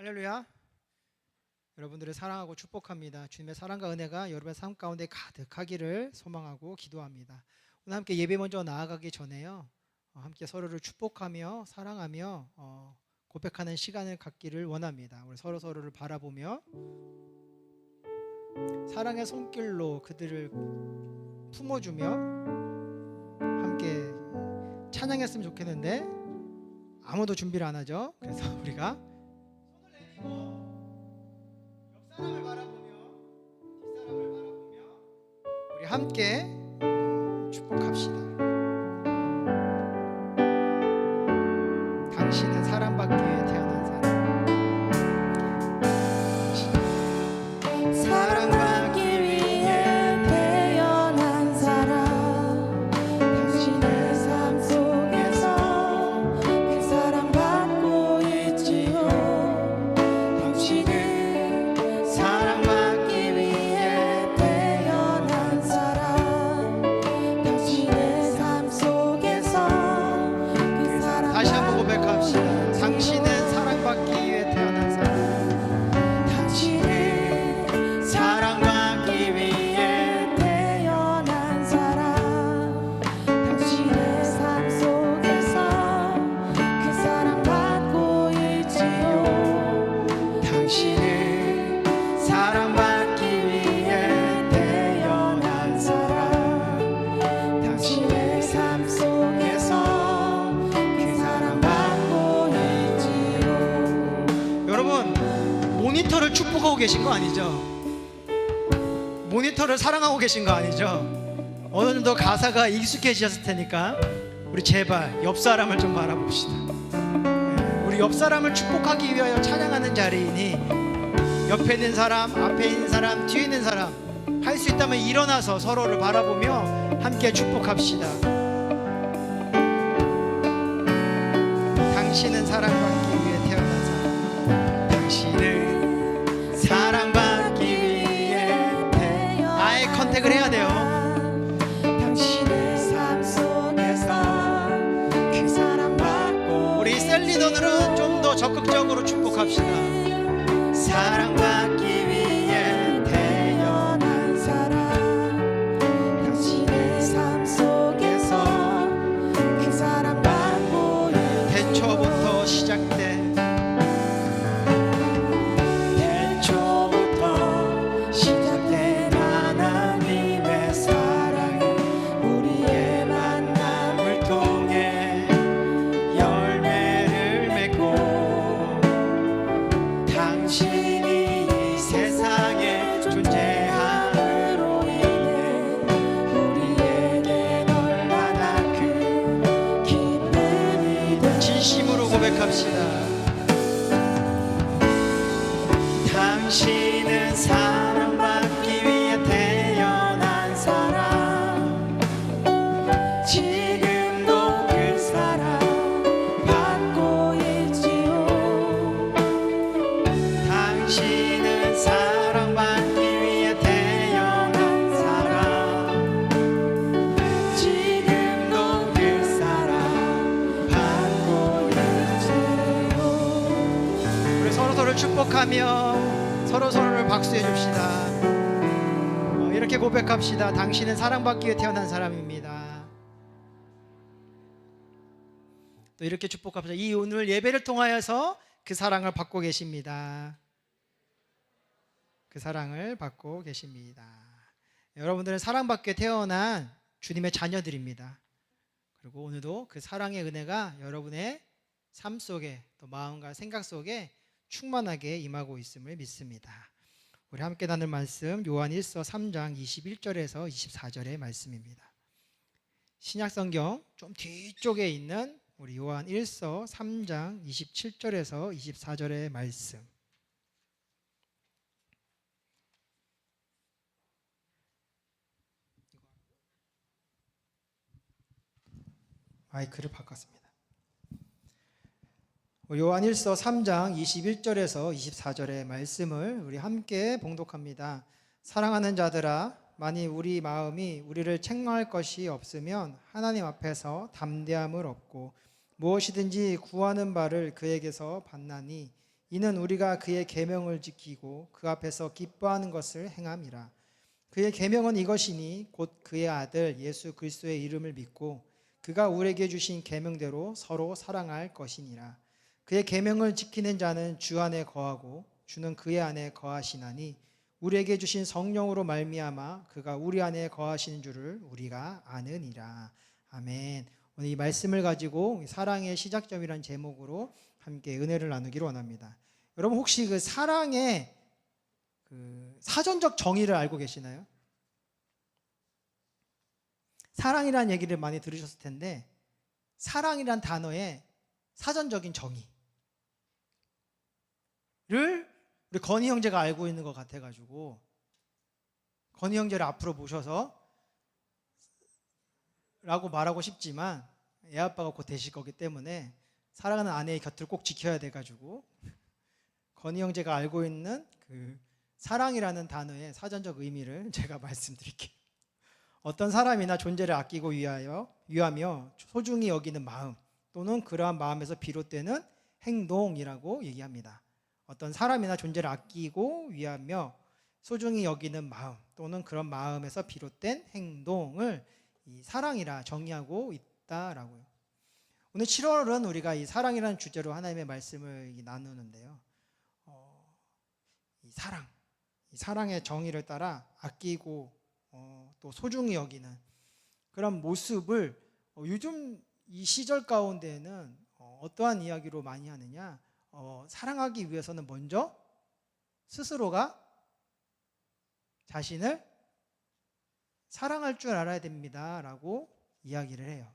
할렐루야. 여러분들을 사랑하고 축복합니다. 주님의 사랑과 은혜가 여러분의 삶 가운데 가득하기를 소망하고 기도합니다. 오늘 함께 예배 먼저 나아가기 전에요, 함께 서로를 축복하며 사랑하며 고백하는 시간을 갖기를 원합니다. 우리 서로를 바라보며 사랑의 손길로 그들을 품어주며 함께 찬양했으면 좋겠는데 아무도 준비를 안 하죠. 그래서 우리가 손을 내밀고 옆 사람을 바라보며 뒷사람을 바라보며 우리 함께 축복합시다. 당신은 사랑받기 위해 태어난 사람, 사랑받기 위해 태어난 사람, 당신의 삶 속에서 그 사랑받고 있지요. 당신은 사랑받기 위해 태어난 사람, 당신의 삶 속에서 그 사랑. 다시 한번 고백합시다. 당신은 사랑받기 위해 태어난 사람, 당신은 사랑받기 위해 태어난 사람, 당신의 삶 속에서 그 사랑받고 있지요. 당신은 사랑받기 위해 태어난 사람, 당신의 삶 속에서 그 사랑받고 있지요. 여러분, 모니터를 축복하고 계신 거 아니죠? 모니터를 사랑하고 계신 거 아니죠? 어느 정도 가사가 익숙해지셨을 테니까 우리 제발 옆 사람을 좀 바라봅시다. 우리 옆 사람을 축복하기 위하여 찬양하는 자리이니 옆에 있는 사람, 앞에 있는 사람, 뒤에 있는 사람 할 수 있다면 일어나서 서로를 바라보며 함께 축복합시다. 당신은 사랑받기 위해 태어난 사람, 당신은 사랑받기 위해 아이 컨택을 해야 돼요. 당신의 삶 속에서 그 사랑받고 우리 셀리돈으로 좀 더 적극적으로 축복합시다. 사랑받기 위해 태어난 사람, 당신의 삶 속에서 그 사랑받고 태초부터 시작된 태초부터 시작된 하나님의 사랑은 우리의 만남을 통해 열매를 맺고 당신이 이 세상에 존재함으로 인해 우리에게 얼마나 큰 기쁨이 된 진심으로 고백합시다. 당신은 사랑받기 위해 태어난 사람, 지금도 그 사랑 받고 있지요. 당신은 사랑받기 위해 태어난 사람, 지금도 그 사랑 받고 있지요. 우리 서로를 축복하며 서로를 박수해 줍시다. 이렇게 고백합시다. 당신은 사랑받기 위해 태어난 사람입니다. 또 이렇게 축복합시다. 이 오늘 예배를 통하여서 그 사랑을 받고 계십니다. 그 사랑을 받고 계십니다. 여러분들은 사랑받게 태어난 주님의 자녀들입니다. 그리고 오늘도 그 사랑의 은혜가 여러분의 삶 속에 또 마음과 생각 속에 충만하게 임하고 있음을 믿습니다. 우리 함께 나눌 말씀 요한 1서 3장 21절에서 24절의 말씀입니다. 신약성경 좀 뒤쪽에 있는 우리 요한 1서 3장 27절에서 24절의 말씀. 마이크를 바꿨습니다. 요한 1서 3장 21절에서 24절의 말씀을 우리 함께 봉독합니다. 사랑하는 자들아, 만일 우리 마음이 우리를 책망할 것이 없으면 하나님 앞에서 담대함을 얻고 무엇이든지 구하는 바를 그에게서 받나니 이는 우리가 그의 계명을 지키고 그 앞에서 기뻐하는 것을 행함이라. 그의 계명은 이것이니 곧 그의 아들 예수 그리스도의 이름을 믿고 그가 우리에게 주신 계명대로 서로 사랑할 것이니라. 그의 계명을 지키는 자는 주 안에 거하고 주는 그의 안에 거하시나니 우리에게 주신 성령으로 말미암아 그가 우리 안에 거하시는 줄을 우리가 아느니라. 아멘. 오늘 이 말씀을 가지고 사랑의 시작점이라는 제목으로 함께 은혜를 나누기를 원합니다. 여러분 혹시 그 사랑의 그 사전적 정의를 알고 계시나요? 사랑이라는 얘기를 많이 들으셨을 텐데 사랑이란 단어의 사전적인 정의를 우리 건희 형제가 알고 있는 것 같아가지고 건희 형제를 앞으로 모셔서 라고 말하고 싶지만 애 아빠가 곧 되실 거기 때문에 사랑하는 아내의 곁을 꼭 지켜야 돼가지고 건희 형제가 알고 있는 그 사랑이라는 단어의 사전적 의미를 제가 말씀드릴게요. 어떤 사람이나 존재를 아끼고 위하며 소중히 여기는 마음 또는 그러한 마음에서 비롯되는 행동이라고 얘기합니다. 어떤 사람이나 존재를 아끼고 위하며 소중히 여기는 마음 또는 그런 마음에서 비롯된 행동을 이 사랑이라 정의하고 있다라고요. 오늘 7월은 우리가 이 사랑이라는 주제로 하나님의 말씀을 나누는데요. 이 사랑의 정의를 따라 아끼고 또 소중히 여기는 그런 모습을 요즘 이 시절 가운데에는 어떠한 이야기로 많이 하느냐? 사랑하기 위해서는 먼저 스스로가 자신을 사랑할 줄 알아야 됩니다라고 이야기를 해요.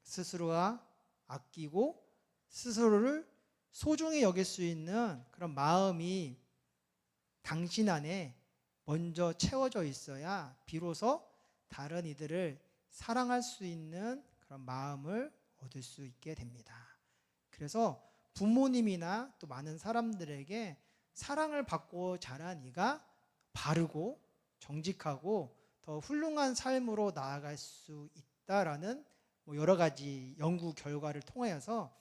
스스로가 아끼고 스스로를 소중히 여길 수 있는 그런 마음이 당신 안에 먼저 채워져 있어야 비로소 다른 이들을 사랑할 수 있는 그런 마음을 얻을 수 있게 됩니다. 그래서 부모님이나 또 많은 사람들에게 사랑을 받고 자란 이가 바르고 정직하고 더 훌륭한 삶으로 나아갈 수 있다라는 여러 가지 연구 결과를 통하여서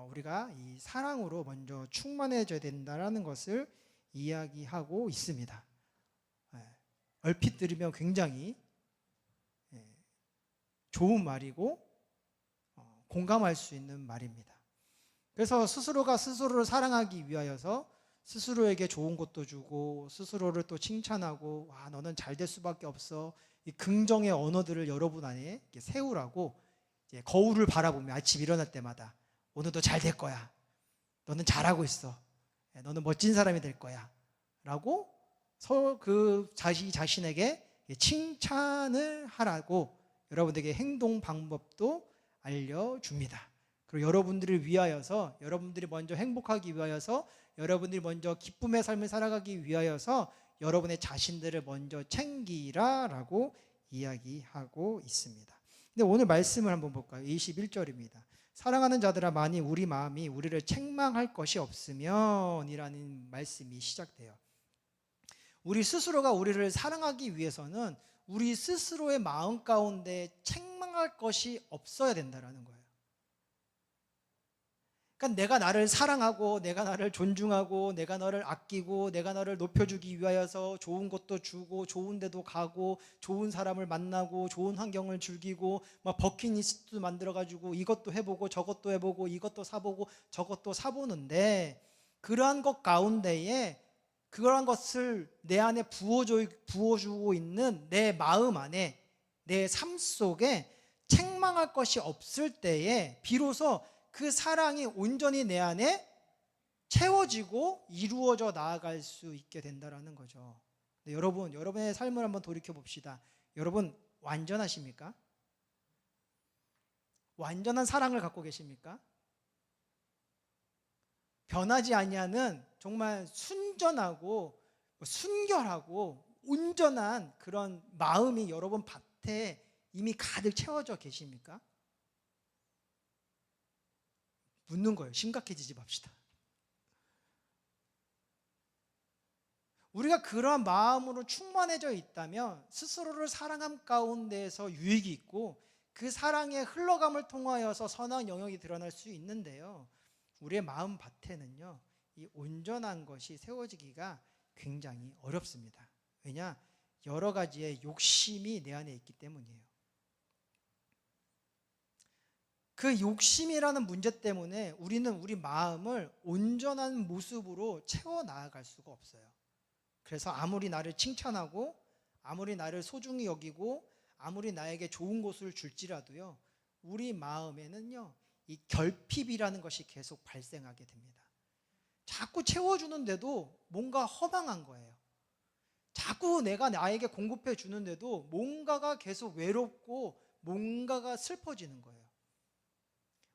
우리가 이 사랑으로 먼저 충만해져야 된다는 것을 이야기하고 있습니다. 얼핏 들으면 굉장히 좋은 말이고 공감할 수 있는 말입니다. 그래서 스스로가 스스로를 사랑하기 위하여서 스스로에게 좋은 것도 주고 스스로를 또 칭찬하고 와 너는 잘 될 수밖에 없어 이 긍정의 언어들을 여러분 안에 세우라고 이제 거울을 바라보며 아침 일어날 때마다 오늘도 잘 될 거야 너는 잘하고 있어 너는 멋진 사람이 될 거야 라고 그 자신에게 칭찬을 하라고 여러분들에게 행동 방법도 알려줍니다. 그리고 여러분들을 위하여서 여러분들이 먼저 행복하기 위하여서 여러분들이 먼저 기쁨의 삶을 살아가기 위하여서 여러분의 자신들을 먼저 챙기라라고 이야기하고 있습니다. 근데 오늘 말씀을 한번 볼까요? 21절입니다. 사랑하는 자들아 만일 우리 마음이 우리를 책망할 것이 없으면 이라는 말씀이 시작돼요. 우리 스스로가 우리를 사랑하기 위해서는 우리 스스로의 마음 가운데 책망할 것이 없어야 된다는 거예요. 그러니까 내가 나를 사랑하고 내가 나를 존중하고 내가 너를 아끼고 내가 너를 높여주기 위하여서 좋은 것도 주고 좋은 데도 가고 좋은 사람을 만나고 좋은 환경을 즐기고 막 버킷리스트도 만들어가지고 이것도 해보고 저것도 해보고 이것도 사보고 저것도 사보는데 그러한 것 가운데에 그러한 것을 내 안에 부어주고 있는 내 마음 안에 내 삶 속에 책망할 것이 없을 때에 비로소 그 사랑이 온전히 내 안에 채워지고 이루어져 나아갈 수 있게 된다는 거죠. 여러분의 삶을 한번 돌이켜 봅시다. 여러분 완전하십니까? 완전한 사랑을 갖고 계십니까? 변하지 아니하는 정말 순전하고 순결하고 온전한 그런 마음이 여러분 밭에 이미 가득 채워져 계십니까? 묻는 거예요. 심각해지지 맙시다. 우리가 그러한 마음으로 충만해져 있다면 스스로를 사랑함 가운데에서 유익이 있고 그 사랑의 흘러감을 통하여서 선한 영역이 드러날 수 있는데요. 우리의 마음 밭에는요 이 온전한 것이 세워지기가 굉장히 어렵습니다. 왜냐? 여러 가지의 욕심이 내 안에 있기 때문이에요. 그 욕심이라는 문제 때문에 우리는 우리 마음을 온전한 모습으로 채워 나아갈 수가 없어요. 그래서 아무리 나를 칭찬하고 아무리 나를 소중히 여기고 아무리 나에게 좋은 것을 줄지라도요, 우리 마음에는요, 이 결핍이라는 것이 계속 발생하게 됩니다. 자꾸 채워주는데도 뭔가 허망한 거예요. 자꾸 내가 나에게 공급해 주는데도 뭔가가 계속 외롭고 뭔가가 슬퍼지는 거예요.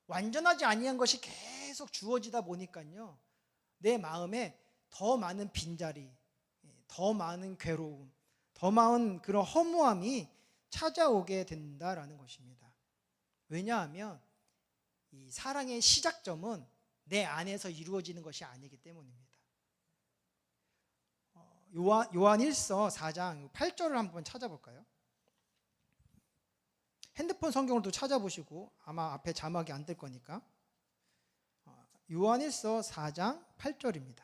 완전하지 아니한 것이 계속 주어지다 보니까요, 내 마음에 더 많은 빈자리, 더 많은 괴로움, 더 많은 그런 허무함이 찾아오게 된다라는 것입니다. 왜냐하면 이 사랑의 시작점은 내 안에서 이루어지는 것이 아니기 때문입니다. 요한 1서 4장 8절을 한번 찾아볼까요? 핸드폰 성경으로도 찾아보시고, 아마 앞에 자막이 안 뜰 거니까. 요한 1서 4장 8절입니다.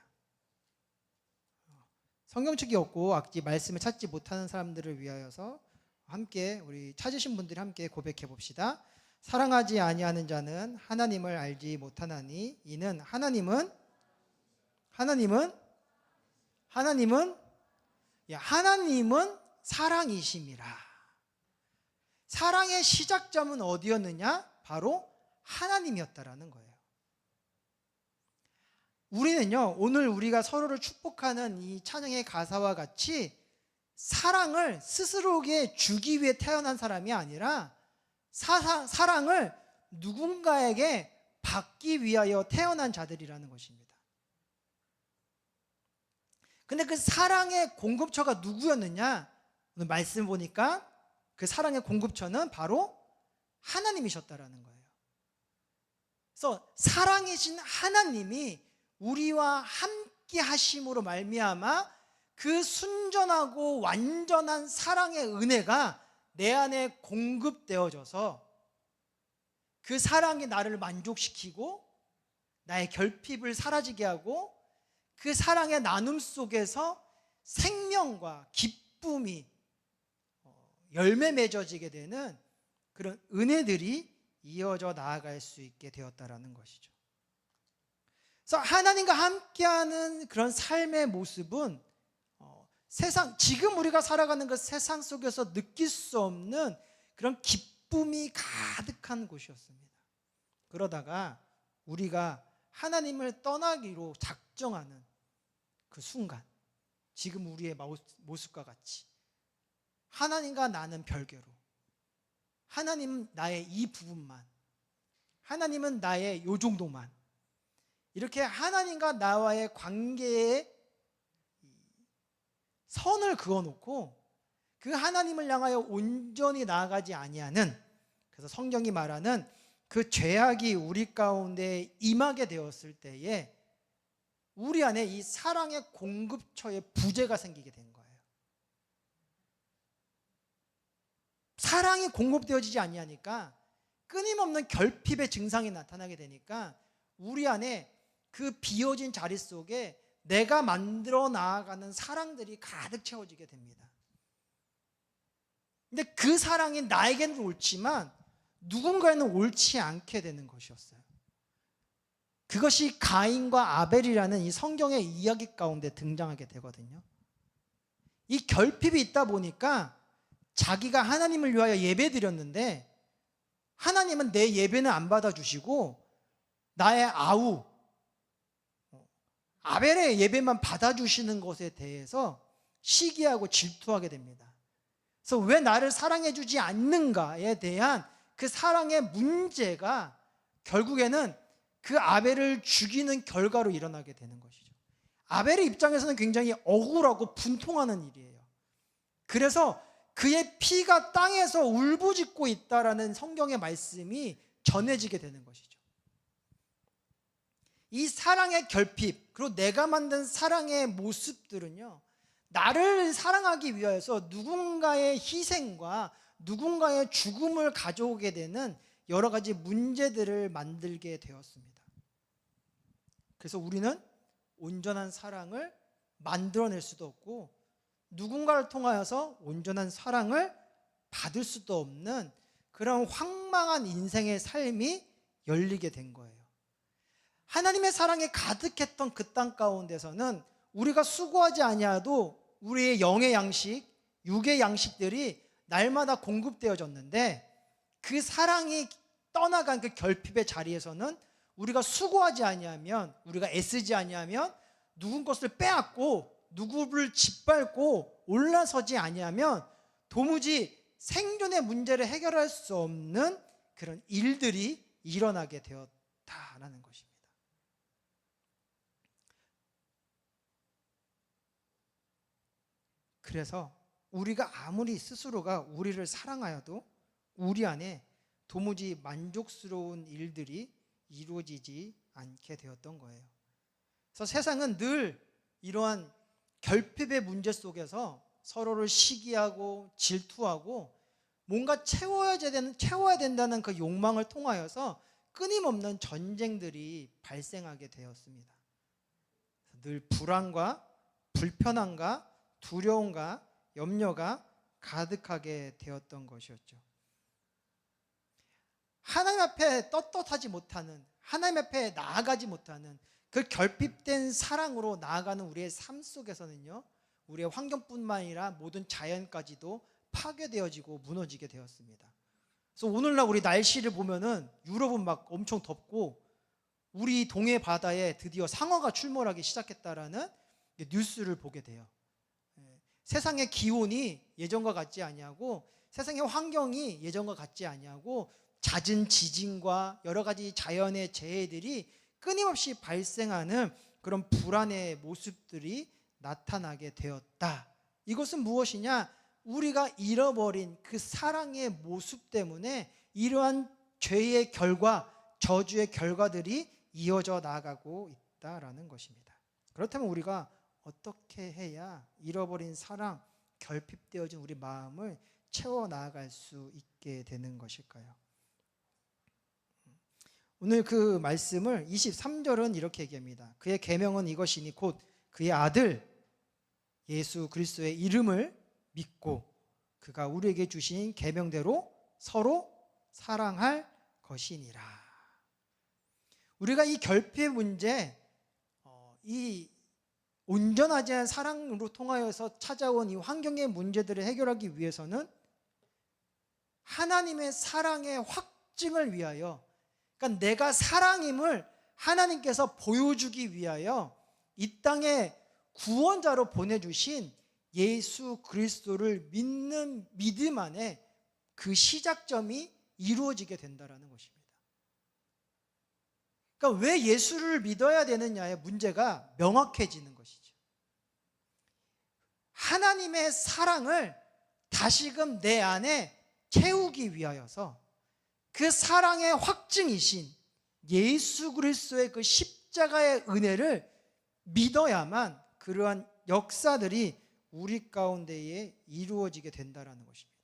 성경책이 없고 악지 말씀을 찾지 못하는 사람들을 위하여서 함께, 우리 찾으신 분들이 함께 고백해 봅시다. 사랑하지 아니하는 자는 하나님을 알지 못하나니 이는 하나님은 사랑이심이라. 사랑의 시작점은 어디였느냐? 바로 하나님이었다라는 거예요. 우리는요, 오늘 우리가 서로를 축복하는 이 찬양의 가사와 같이 사랑을 스스로에게 주기 위해 태어난 사람이 아니라 사랑을 누군가에게 받기 위하여 태어난 자들이라는 것입니다. 근데 그 사랑의 공급처가 누구였느냐? 오늘 말씀 보니까 그 사랑의 공급처는 바로 하나님이셨다라는 거예요. 그래서 사랑이신 하나님이 우리와 함께 하심으로 말미암아 그 순전하고 완전한 사랑의 은혜가 내 안에 공급되어져서 그 사랑이 나를 만족시키고 나의 결핍을 사라지게 하고 그 사랑의 나눔 속에서 생명과 기쁨이 열매 맺어지게 되는 그런 은혜들이 이어져 나아갈 수 있게 되었다라는 것이죠. 그래서 하나님과 함께하는 그런 삶의 모습은 지금 우리가 살아가는 그 세상 속에서 느낄 수 없는 그런 기쁨이 가득한 곳이었습니다. 그러다가 우리가 하나님을 떠나기로 작정하는 그 순간, 지금 우리의 모습과 같이 하나님과 나는 별개로, 하나님은 나의 이 부분만, 하나님은 나의 요 정도만, 이렇게 하나님과 나와의 관계에 선을 그어놓고 그 하나님을 향하여 온전히 나아가지 아니하는, 그래서 성경이 말하는 그 죄악이 우리 가운데 임하게 되었을 때에 우리 안에 이 사랑의 공급처의 부재가 생기게 된 거예요. 사랑이 공급되어지지 아니하니까 끊임없는 결핍의 증상이 나타나게 되니까 우리 안에 그 비어진 자리 속에 내가 만들어 나아가는 사랑들이 가득 채워지게 됩니다. 근데 그 사랑이 나에게는 옳지만 누군가에는 옳지 않게 되는 것이었어요. 그것이 가인과 아벨이라는 이 성경의 이야기 가운데 등장하게 되거든요. 이 결핍이 있다 보니까 자기가 하나님을 위하여 예배드렸는데 하나님은 내 예배는 안 받아주시고 나의 아우 아벨의 예배만 받아주시는 것에 대해서 시기하고 질투하게 됩니다. 그래서 왜 나를 사랑해주지 않는가에 대한 그 사랑의 문제가 결국에는 그 아벨을 죽이는 결과로 일어나게 되는 것이죠. 아벨의 입장에서는 굉장히 억울하고 분통하는 일이에요. 그래서 그의 피가 땅에서 울부짖고 있다라는 성경의 말씀이 전해지게 되는 것이죠. 이 사랑의 결핍, 그리고 내가 만든 사랑의 모습들은요, 나를 사랑하기 위해서 누군가의 희생과 누군가의 죽음을 가져오게 되는 여러 가지 문제들을 만들게 되었습니다. 그래서 우리는 온전한 사랑을 만들어낼 수도 없고 누군가를 통하여서 온전한 사랑을 받을 수도 없는 그런 황망한 인생의 삶이 열리게 된 거예요. 하나님의 사랑에 가득했던 그 땅 가운데서는 우리가 수고하지 아니하도 우리의 영의 양식, 육의 양식들이 날마다 공급되어졌는데 그 사랑이 떠나간 그 결핍의 자리에서는 우리가 수고하지 아니하면, 우리가 애쓰지 아니하면, 누군 것을 빼앗고 누구를 짓밟고 올라서지 아니하면 도무지 생존의 문제를 해결할 수 없는 그런 일들이 일어나게 되었다라는 것입니다. 그래서 우리가 아무리 스스로가 우리를 사랑하여도 우리 안에 도무지 만족스러운 일들이 이루어지지 않게 되었던 거예요. 그래서 세상은 늘 이러한 결핍의 문제 속에서 서로를 시기하고 질투하고 뭔가 채워야 된다는 그 욕망을 통하여서 끊임없는 전쟁들이 발생하게 되었습니다. 늘 불안과 불편함과 두려움과 염려가 가득하게 되었던 것이었죠. 하나님 앞에 떳떳하지 못하는, 하나님 앞에 나아가지 못하는 그 결핍된 사랑으로 나아가는 우리의 삶 속에서는요, 우리의 환경뿐만 아니라 모든 자연까지도 파괴되어지고 무너지게 되었습니다. 그래서 오늘날 우리 날씨를 보면은 유럽은 막 엄청 덥고 우리 동해 바다에 드디어 상어가 출몰하기 시작했다라는 뉴스를 보게 돼요. 세상의 기온이 예전과 같지 아니하고 세상의 환경이 예전과 같지 아니하고 잦은 지진과 여러 가지 자연의 재해들이 끊임없이 발생하는 그런 불안의 모습들이 나타나게 되었다. 이것은 무엇이냐? 우리가 잃어버린 그 사랑의 모습 때문에 이러한 죄의 결과, 저주의 결과들이 이어져 나가고 있다라는 것입니다. 그렇다면 우리가 어떻게 해야 잃어버린 사랑, 결핍되어진 우리 마음을 채워 나아갈 수 있게 되는 것일까요? 오늘 그 말씀을 23절은 이렇게 얘기합니다. 그의 계명은 이것이니 곧 그의 아들 예수 그리스도의 이름을 믿고 그가 우리에게 주신 계명대로 서로 사랑할 것이니라. 우리가 이 결핍의 문제, 이 온전하지 않은 사랑으로 통하여서 찾아온 이 환경의 문제들을 해결하기 위해서는 하나님의 사랑의 확증을 위하여, 그러니까 내가 사랑임을 하나님께서 보여주기 위하여 이 땅에 구원자로 보내주신 예수 그리스도를 믿는 믿음 안에 그 시작점이 이루어지게 된다는 것입니다. 그러니까 왜 예수를 믿어야 되느냐의 문제가 명확해지는 것이죠. 하나님의 사랑을 다시금 내 안에 채우기 위하여서 그 사랑의 확증이신 예수 그리스도의 그 십자가의 은혜를 믿어야만 그러한 역사들이 우리 가운데에 이루어지게 된다는 것입니다.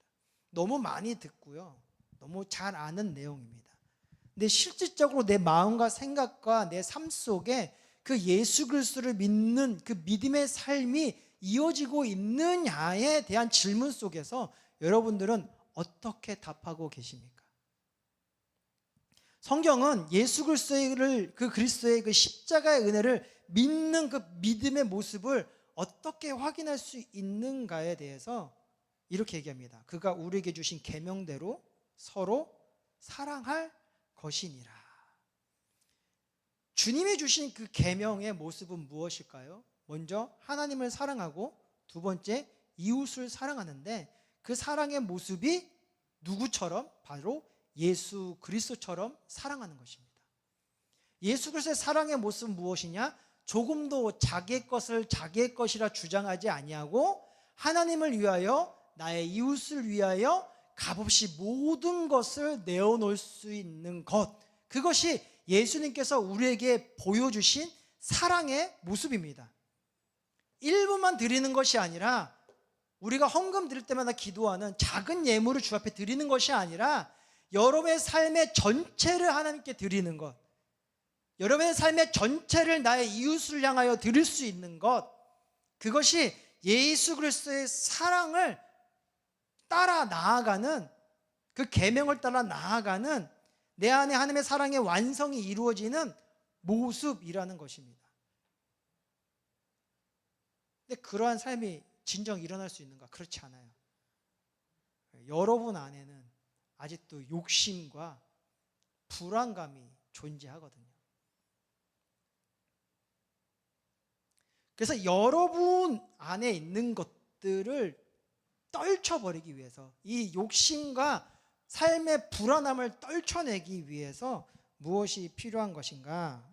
너무 많이 듣고요, 너무 잘 아는 내용입니다. 근데 실질적으로 내 마음과 생각과 내 삶 속에 그 예수 그리스도를 믿는 그 믿음의 삶이 이어지고 있느냐에 대한 질문 속에서 여러분들은 어떻게 답하고 계십니까? 성경은 예수 그리스도의 그 십자가의 은혜를 믿는 그 믿음의 모습을 어떻게 확인할 수 있는가에 대해서 이렇게 얘기합니다. 그가 우리에게 주신 계명대로 서로 사랑할 것이니라. 주님이 주신 그 계명의 모습은 무엇일까요? 먼저 하나님을 사랑하고 두 번째 이웃을 사랑하는데 그 사랑의 모습이 누구처럼? 바로 예수 그리스도처럼 사랑하는 것입니다. 예수 그리스도의 사랑의 모습은 무엇이냐? 조금도 자기의 것을 자기의 것이라 주장하지 아니하고 하나님을 위하여 나의 이웃을 위하여 값없이 모든 것을 내어놓을 수 있는 것, 그것이 예수님께서 우리에게 보여주신 사랑의 모습입니다. 일부만 드리는 것이 아니라 우리가 헌금 드릴 때마다 기도하는 작은 예물을 주 앞에 드리는 것이 아니라 여러분의 삶의 전체를 하나님께 드리는 것, 여러분의 삶의 전체를 나의 이웃을 향하여 드릴 수 있는 것, 그것이 예수 그리스도의 사랑을 따라 나아가는, 그 계명을 따라 나아가는 내 안에 하나님의 사랑의 완성이 이루어지는 모습이라는 것입니다. 근데 그러한 삶이 진정 일어날 수 있는가? 그렇지 않아요. 여러분 안에는 아직도 욕심과 불안감이 존재하거든요. 그래서 여러분 안에 있는 것들을 떨쳐버리기 위해서, 이 욕심과 삶의 불안함을 떨쳐내기 위해서 무엇이 필요한 것인가?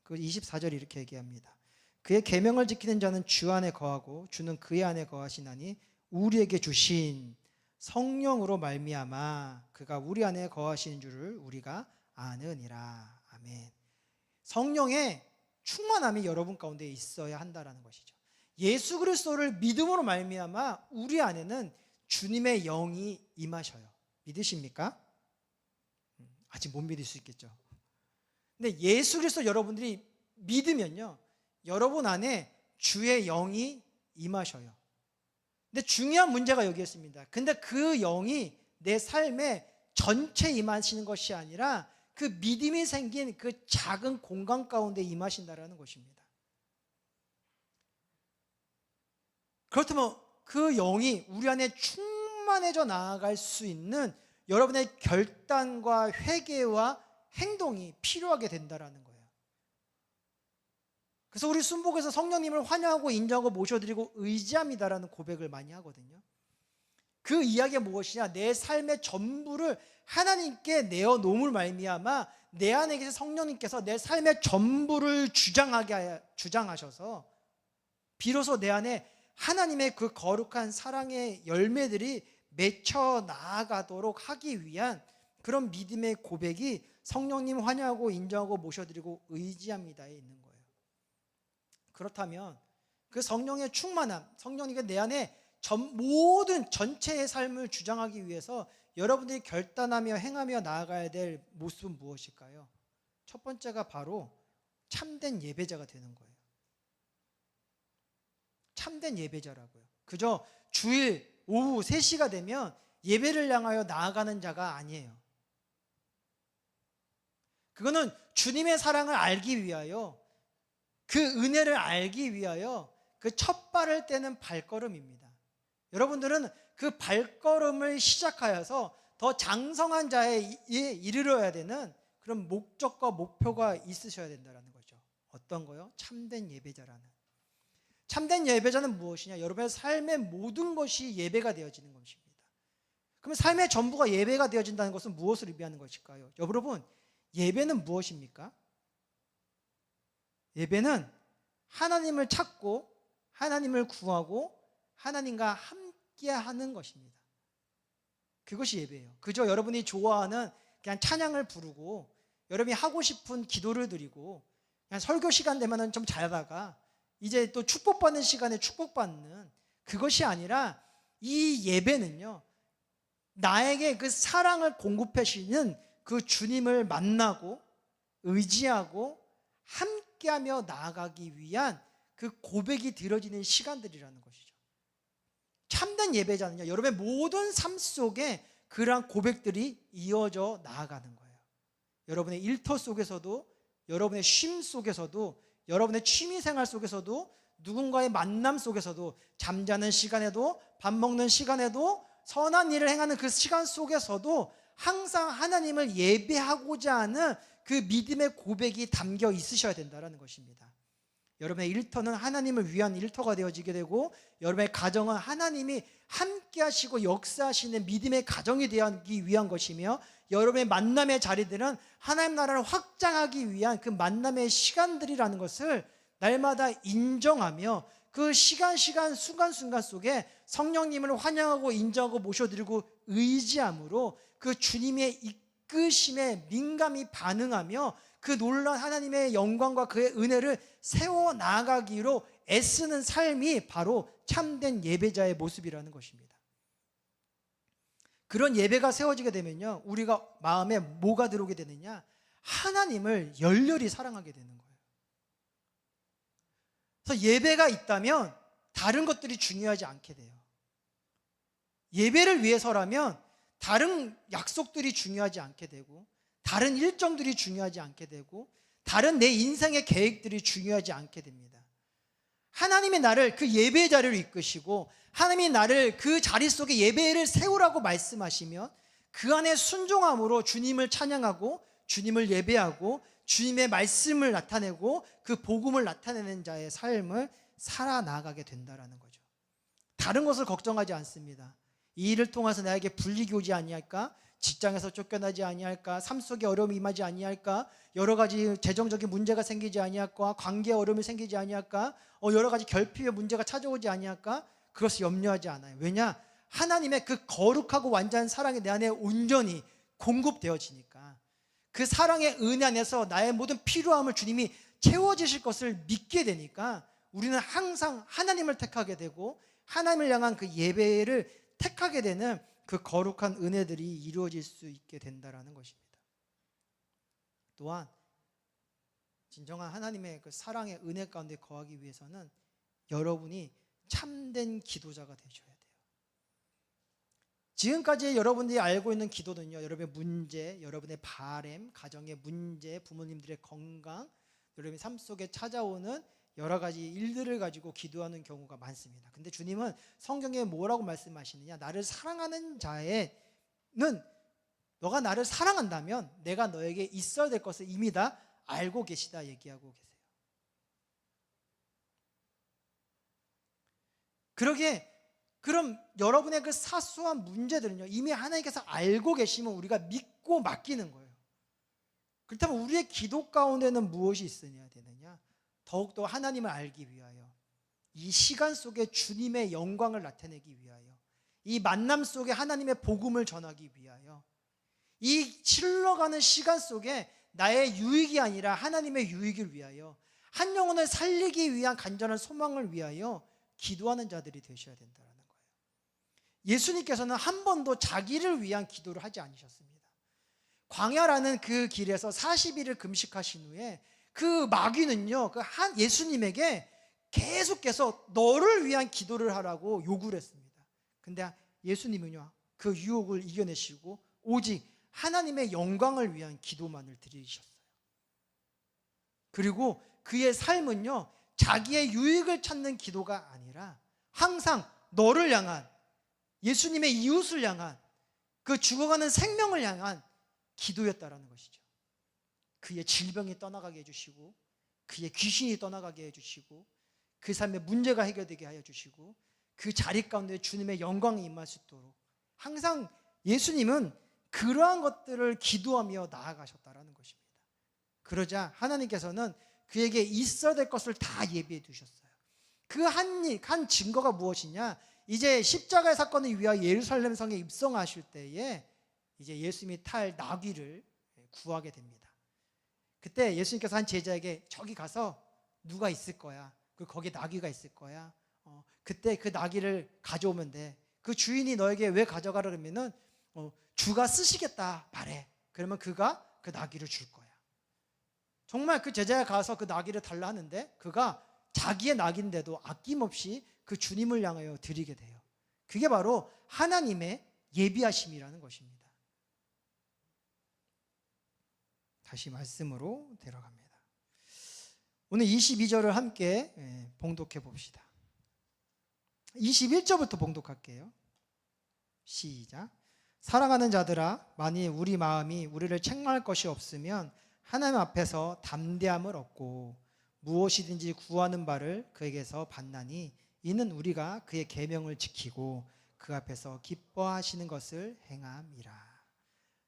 그 24절이 이렇게 얘기합니다. 그의 계명을 지키는 자는 주 안에 거하고 주는 그의 안에 거하시나니 우리에게 주신 성령으로 말미암아 그가 우리 안에 거하시는 줄을 우리가 아느니라. 아멘. 성령의 충만함이 여러분 가운데 있어야 한다라는 것이죠. 예수 그리스도를 믿음으로 말미암아 우리 안에는 주님의 영이 임하셔요. 믿으십니까? 아직 못 믿을 수 있겠죠. 근데 예수 그리스도 여러분들이 믿으면요, 여러분 안에 주의 영이 임하셔요. 근데 중요한 문제가 여기 있습니다. 근데 그 영이 내 삶에 전체 임하시는 것이 아니라 그 믿음이 생긴 그 작은 공간 가운데 임하신다라는 것입니다. 그렇다면 그 영이 우리 안에 충만해져 나아갈 수 있는 여러분의 결단과 회개와 행동이 필요하게 된다라는 거예요. 그래서 우리 순복에서 성령님을 환영하고 인정하고 모셔드리고 의지합니다라는 고백을 많이 하거든요. 그 이야기가 무엇이냐? 내 삶의 전부를 하나님께 내어놓음을 말미암아 내 안에 계신 성령님께서 내 삶의 전부를 주장하셔서 비로소 내 안에 하나님의 그 거룩한 사랑의 열매들이 맺혀 나아가도록 하기 위한 그런 믿음의 고백이 성령님 환영하고 인정하고 모셔드리고 의지합니다에 있는 거예요. 그렇다면 그 성령의 충만함, 성령님이 내 안에 모든 전체의 삶을 주장하기 위해서 여러분들이 결단하며 행하며 나아가야 될 모습은 무엇일까요? 첫 번째가 바로 참된 예배자가 되는 거예요. 참된 예배자라고요. 그저 주일 오후 3시가 되면 예배를 향하여 나아가는 자가 아니에요. 그거는 주님의 사랑을 알기 위하여, 그 은혜를 알기 위하여 그 첫 발을 떼는 발걸음입니다. 여러분들은 그 발걸음을 시작하여서 더 장성한 자에 이르러야 되는 그런 목적과 목표가 있으셔야 된다는 거죠. 어떤 거요? 참된 예배자라는. 참된 예배자는 무엇이냐? 여러분의 삶의 모든 것이 예배가 되어지는 것입니다. 그러면 삶의 전부가 예배가 되어진다는 것은 무엇을 의미하는 것일까요? 여러분, 예배는 무엇입니까? 예배는 하나님을 찾고 하나님을 구하고 하나님과 함께 하는 것입니다. 그것이 예배예요. 그저 여러분이 좋아하는 그냥 찬양을 부르고 여러분이 하고 싶은 기도를 드리고 그냥 설교 시간 되면은 좀 자다가 이제 또 축복받는 시간에 축복받는, 그것이 아니라 이 예배는요, 나에게 그 사랑을 공급해 주시는 그 주님을 만나고 의지하고 함께하며 나아가기 위한 그 고백이 드려지는 시간들이라는 것이죠. 참된 예배자는요, 여러분의 모든 삶 속에 그러한 고백들이 이어져 나아가는 거예요. 여러분의 일터 속에서도, 여러분의 쉼 속에서도, 여러분의 취미생활 속에서도, 누군가의 만남 속에서도, 잠자는 시간에도, 밥 먹는 시간에도, 선한 일을 행하는 그 시간 속에서도 항상 하나님을 예배하고자 하는 그 믿음의 고백이 담겨 있으셔야 된다는 것입니다. 여러분의 일터는 하나님을 위한 일터가 되어지게 되고, 여러분의 가정은 하나님이 함께 하시고 역사하시는 믿음의 가정이 되기 위한 것이며, 여러분의 만남의 자리들은 하나님 나라를 확장하기 위한 그 만남의 시간들이라는 것을 날마다 인정하며, 그 시간 순간순간 속에 성령님을 환영하고 인정하고 모셔드리고 의지함으로 그 주님의 이끄심에 민감히 반응하며 그 놀라운 하나님의 영광과 그의 은혜를 세워나가기로 애쓰는 삶이 바로 참된 예배자의 모습이라는 것입니다. 그런 예배가 세워지게 되면요, 우리가 마음에 뭐가 들어오게 되느냐? 하나님을 열렬히 사랑하게 되는 거예요. 그래서 예배가 있다면 다른 것들이 중요하지 않게 돼요. 예배를 위해서라면 다른 약속들이 중요하지 않게 되고, 다른 일정들이 중요하지 않게 되고, 다른 내 인생의 계획들이 중요하지 않게 됩니다. 하나님이 나를 그 예배의 자리로 이끄시고, 하나님이 나를 그 자리 속에 예배를 세우라고 말씀하시면 그 안에 순종함으로 주님을 찬양하고 주님을 예배하고 주님의 말씀을 나타내고 그 복음을 나타내는 자의 삶을 살아나가게 된다는 거죠. 다른 것을 걱정하지 않습니다. 이 일을 통해서 나에게 불이익이 오지 아니할까? 직장에서 쫓겨나지 아니할까? 삶 속에 어려움이 임하지 아니할까? 여러 가지 재정적인 문제가 생기지 아니할까? 관계에 어려움이 생기지 아니할까? 여러 가지 결핍의 문제가 찾아오지 아니할까? 그것을 염려하지 않아요. 왜냐? 하나님의 그 거룩하고 완전한 사랑이 내 안에 온전히 공급되어지니까, 그 사랑의 은혜 안에서 나의 모든 필요함을 주님이 채워주실 것을 믿게 되니까 우리는 항상 하나님을 택하게 되고 하나님을 향한 그 예배를 택하게 되는 그 거룩한 은혜들이 이루어질 수 있게 된다는 것입니다. 또한 진정한 하나님의 그 사랑의 은혜 가운데 거하기 위해서는 여러분이 참된 기도자가 되셔야 돼요. 지금까지 여러분들이 알고 있는 기도는요, 여러분의 문제, 여러분의 바램, 가정의 문제, 부모님들의 건강, 여러분의 삶 속에 찾아오는 여러 가지 일들을 가지고 기도하는 경우가 많습니다. 근데 주님은 성경에 뭐라고 말씀하시느냐? 나를 사랑하는 자에는, 너가 나를 사랑한다면 내가 너에게 있어야 될 것을 이미 다 알고 계시다 얘기하고 계세요. 그럼 여러분의 그 사소한 문제들은요, 이미 하나님께서 알고 계시면 우리가 믿고 맡기는 거예요. 그렇다면 우리의 기도 가운데는 무엇이 있어야 되느냐? 더욱더 하나님을 알기 위하여, 이 시간 속에 주님의 영광을 나타내기 위하여, 이 만남 속에 하나님의 복음을 전하기 위하여, 이 흘러가는 시간 속에 나의 유익이 아니라 하나님의 유익을 위하여, 한 영혼을 살리기 위한 간절한 소망을 위하여 기도하는 자들이 되셔야 된다는 거예요. 예수님께서는 한 번도 자기를 위한 기도를 하지 않으셨습니다. 광야라는 그 길에서 40일을 금식하신 후에 그 마귀는요, 예수님에게 계속해서 너를 위한 기도를 하라고 요구를 했습니다. 근데 예수님은요, 그 유혹을 이겨내시고 오직 하나님의 영광을 위한 기도만을 드리셨어요. 그리고 그의 삶은요, 자기의 유익을 찾는 기도가 아니라 항상 너를 향한, 예수님의 이웃을 향한, 그 죽어가는 생명을 향한 기도였다라는 것이죠. 그의 질병이 떠나가게 해주시고, 그의 귀신이 떠나가게 해주시고, 그 삶의 문제가 해결되게 하여 주시고, 그 자리 가운데 주님의 영광이 임할 수 있도록 항상 예수님은 그러한 것들을 기도하며 나아가셨다라는 것입니다. 그러자 하나님께서는 그에게 있어야 될 것을 다 예비해 두셨어요. 그 한 증거가 무엇이냐? 이제 십자가의 사건을 위하여 예루살렘 성에 입성하실 때에 이제 예수님이 탈 나귀를 구하게 됩니다. 그때 예수님께서 한 제자에게 저기 가서 누가 있을 거야, 거기 나귀가 있을 거야, 그때 그 나귀를 가져오면 돼. 그 주인이 너에게 왜 가져가라 그러면은 주가 쓰시겠다 말해. 그러면 그가 그 나귀를 줄 거야. 정말 그 제자가 가서 그 나귀를 달라 하는데 그가 자기의 나귀인데도 아낌없이 그 주님을 향하여 드리게 돼요. 그게 바로 하나님의 예비하심이라는 것입니다. 다시 말씀으로 들어갑니다. 오늘 22절을 함께 봉독해 봅시다. 21절부터 봉독할게요. 시작. 사랑하는 자들아, 만일 우리 마음이 우리를 책망할 것이 없으면 하나님 앞에서 담대함을 얻고 무엇이든지 구하는 바를 그에게서 받나니 이는 우리가 그의 계명을 지키고 그 앞에서 기뻐하시는 것을 행함이라.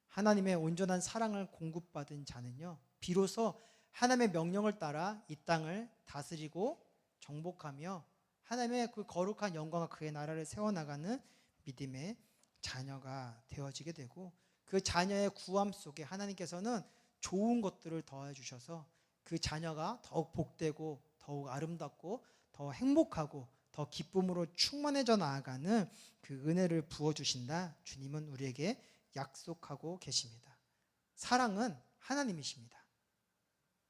하나님의 온전한 사랑을 공급받은 자는요, 비로소 하나님의 명령을 따라 이 땅을 다스리고 정복하며 하나님의 그 거룩한 영광과 그의 나라를 세워나가는 믿음의 자녀가 되어지게 되고, 그 자녀의 구함 속에 하나님께서는 좋은 것들을 더해 주셔서 그 자녀가 더욱 복되고 더욱 아름답고 더 행복하고 더 기쁨으로 충만해져 나아가는 그 은혜를 부어주신다 주님은 우리에게 약속하고 계십니다. 사랑은 하나님이십니다.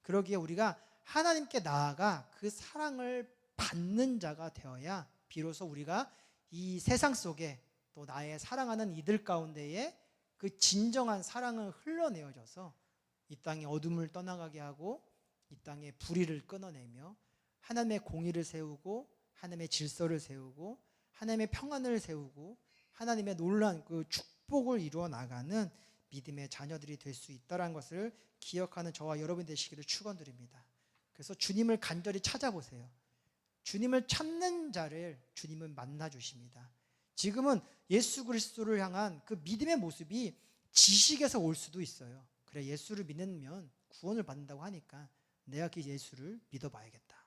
그러기에 우리가 하나님께 나아가 그 사랑을 받는 자가 되어야 비로소 우리가 이 세상 속에 또 나의 사랑하는 이들 가운데에 그 진정한 사랑을 흘러내어져서 이 땅의 어둠을 떠나가게 하고 이 땅의 불의를 끊어내며 하나님의 공의를 세우고 하나님의 질서를 세우고 하나님의 평안을 세우고 하나님의 놀라운 그 축복을 이루어 나가는 믿음의 자녀들이 될 수 있다는 것을 기억하는 저와 여러분 되시기를 축원드립니다. 그래서 주님을 간절히 찾아보세요. 주님을 찾는 자를 주님은 만나 주십니다. 지금은 예수 그리스도를 향한 그 믿음의 모습이 지식에서 올 수도 있어요. 그래, 예수를 믿으면 구원을 받는다고 하니까 내가 그 예수를 믿어봐야겠다.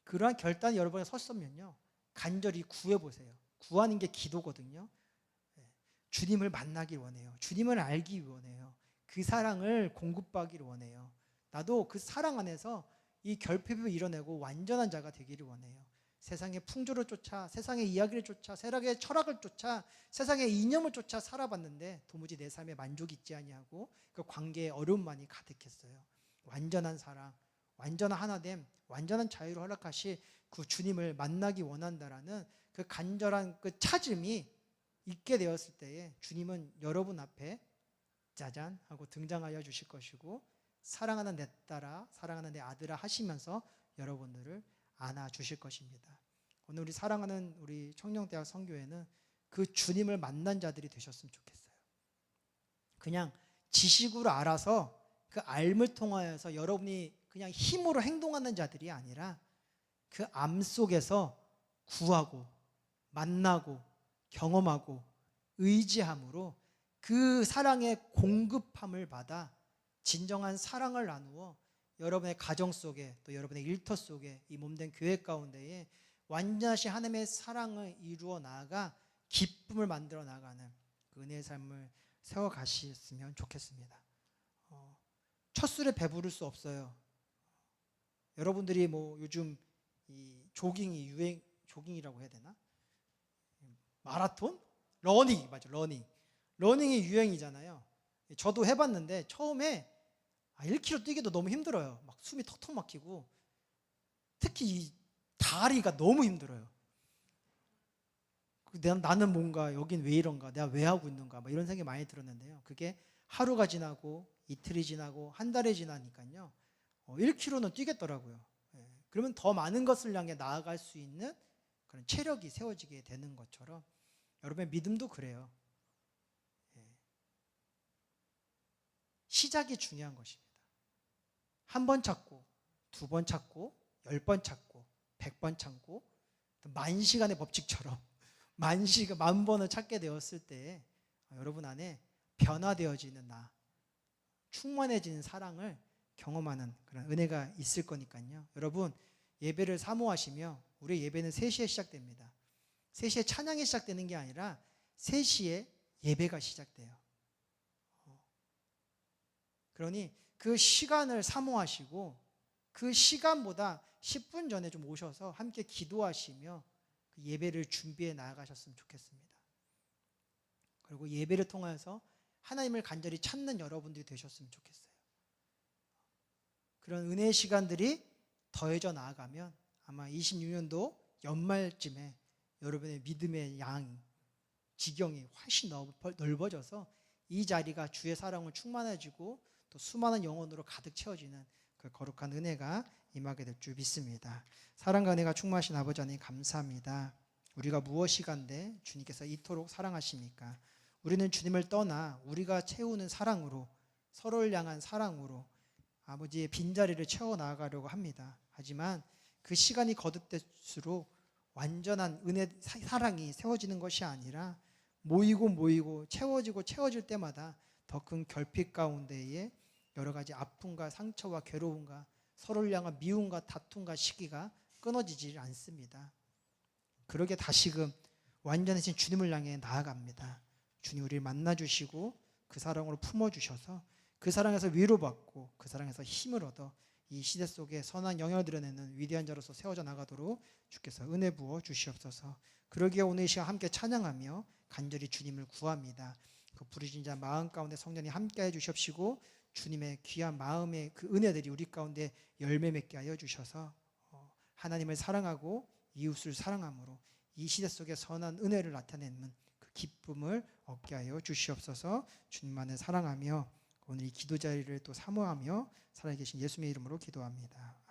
그러한 결단이 여러분이 섰으면요, 간절히 구해보세요. 구하는 게 기도거든요. 주님을 만나길 원해요. 주님을 알기 원해요. 그 사랑을 공급받기를 원해요. 나도 그 사랑 안에서 이 결핍을 이뤄내고 완전한 자가 되기를 원해요. 세상의 풍조를 쫓아, 세상의 이야기를 쫓아, 세상의 철학을 쫓아, 세상의 이념을 쫓아 살아봤는데 도무지 내 삶에 만족이 있지 아니하고 그 관계에 어려움만이 가득했어요. 완전한 사랑, 완전한 하나됨, 완전한 자유를 허락하시 그 주님을 만나기 원한다라는 그 간절한 그 찾음이 있게 되었을 때에 주님은 여러분 앞에 짜잔 하고 등장하여 주실 것이고 사랑하는 내 딸아, 사랑하는 내 아들아 하시면서 여러분들을 안아주실 것입니다. 오늘 우리 사랑하는 우리 청년대학 선교회는 그 주님을 만난 자들이 되셨으면 좋겠어요. 그냥 지식으로 알아서 그 알을 통하여서 여러분이 그냥 힘으로 행동하는 자들이 아니라 그 암 속에서 구하고 만나고 경험하고 의지함으로 그 사랑의 공급함을 받아 진정한 사랑을 나누어 여러분의 가정 속에 또 여러분의 일터 속에 이 몸된 교회 가운데에 완전하신 하나님의 사랑을 이루어 나아가 기쁨을 만들어 나가는 그 은혜의 삶을 세워가셨으면 좋겠습니다. 첫 술에 배부를 수 없어요. 여러분들이 뭐 요즘 이 조깅이 유행, 조깅이라고 해야 되나? 마라톤? 러닝, 맞아, 러닝이 유행이잖아요. 저도 해봤는데 처음에 1km 뛰기도 너무 힘들어요. 막 숨이 턱턱 막히고 특히 이 다리가 너무 힘들어요. 나는 뭔가 여긴 왜 이런가, 내가 왜 하고 있는가, 이런 생각이 많이 들었는데요. 그게 하루가 지나고 이틀이 지나고 한 달이 지나니까요 1km는 뛰겠더라고요. 그러면 더 많은 것을 향해 나아갈 수 있는 그런 체력이 세워지게 되는 것처럼 여러분의 믿음도 그래요. 시작이 중요한 것입니다. 한 번 찾고, 두 번 찾고, 10번 찾고, 100번 찾고, 만 시간의 법칙처럼 만 번을 찾게 되었을 때 여러분 안에 변화되어지는 나, 충만해지는 사랑을 경험하는 그런 은혜가 있을 거니까요. 여러분 예배를 사모하시며 우리 예배는 3시에 시작됩니다. 3시에 찬양이 시작되는 게 아니라 3시에 예배가 시작돼요. 그러니 그 시간을 사모하시고 그 시간보다 10분 전에 좀 오셔서 함께 기도하시며 그 예배를 준비해 나아가셨으면 좋겠습니다. 그리고 예배를 통해서 하나님을 간절히 찾는 여러분들이 되셨으면 좋겠어요. 그런 은혜의 시간들이 더해져 나아가면 아마 26년도 연말쯤에 여러분의 믿음의 지경이 훨씬 넓어져서 이 자리가 주의 사랑을 충만해지고 또 수많은 영혼으로 가득 채워지는 그 거룩한 은혜가 임하게 될 줄 믿습니다. 사랑과 은혜가 충만하신 아버지 하나님 감사합니다. 우리가 무엇이간데 주님께서 이토록 사랑하십니까? 우리는 주님을 떠나 우리가 채우는 사랑으로, 서로를 향한 사랑으로 아버지의 빈자리를 채워 나가려고 합니다. 하지만 그 시간이 거듭될수록 완전한 은혜, 사랑이 세워지는 것이 아니라 모이고 채워질 때마다 더 큰 결핍 가운데에 여러 가지 아픔과 상처와 괴로움과 서로를 향한 미움과 다툼과 시기가 끊어지지 않습니다. 그러게 다시금 완전하신 주님을 향해 나아갑니다. 주님 우리를 만나주시고 그 사랑으로 품어주셔서 그 사랑에서 위로받고 그 사랑에서 힘을 얻어 이 시대 속에 선한 영향을 드러내는 위대한 자로서 세워져 나가도록 주께서 은혜 부어 주시옵소서. 그러기에 오늘 이 시간 함께 찬양하며 간절히 주님을 구합니다. 그 부르신 자 마음 가운데 성령이 함께해 주십시고 주님의 귀한 마음의 그 은혜들이 우리 가운데 열매 맺게 하여 주셔서 하나님을 사랑하고 이웃을 사랑함으로 이 시대 속에 선한 은혜를 나타내는 그 기쁨을 얻게 하여 주시옵소서. 주님만을 사랑하며 오늘 이 기도 자리를 또 사모하며 살아계신 예수님의 이름으로 기도합니다.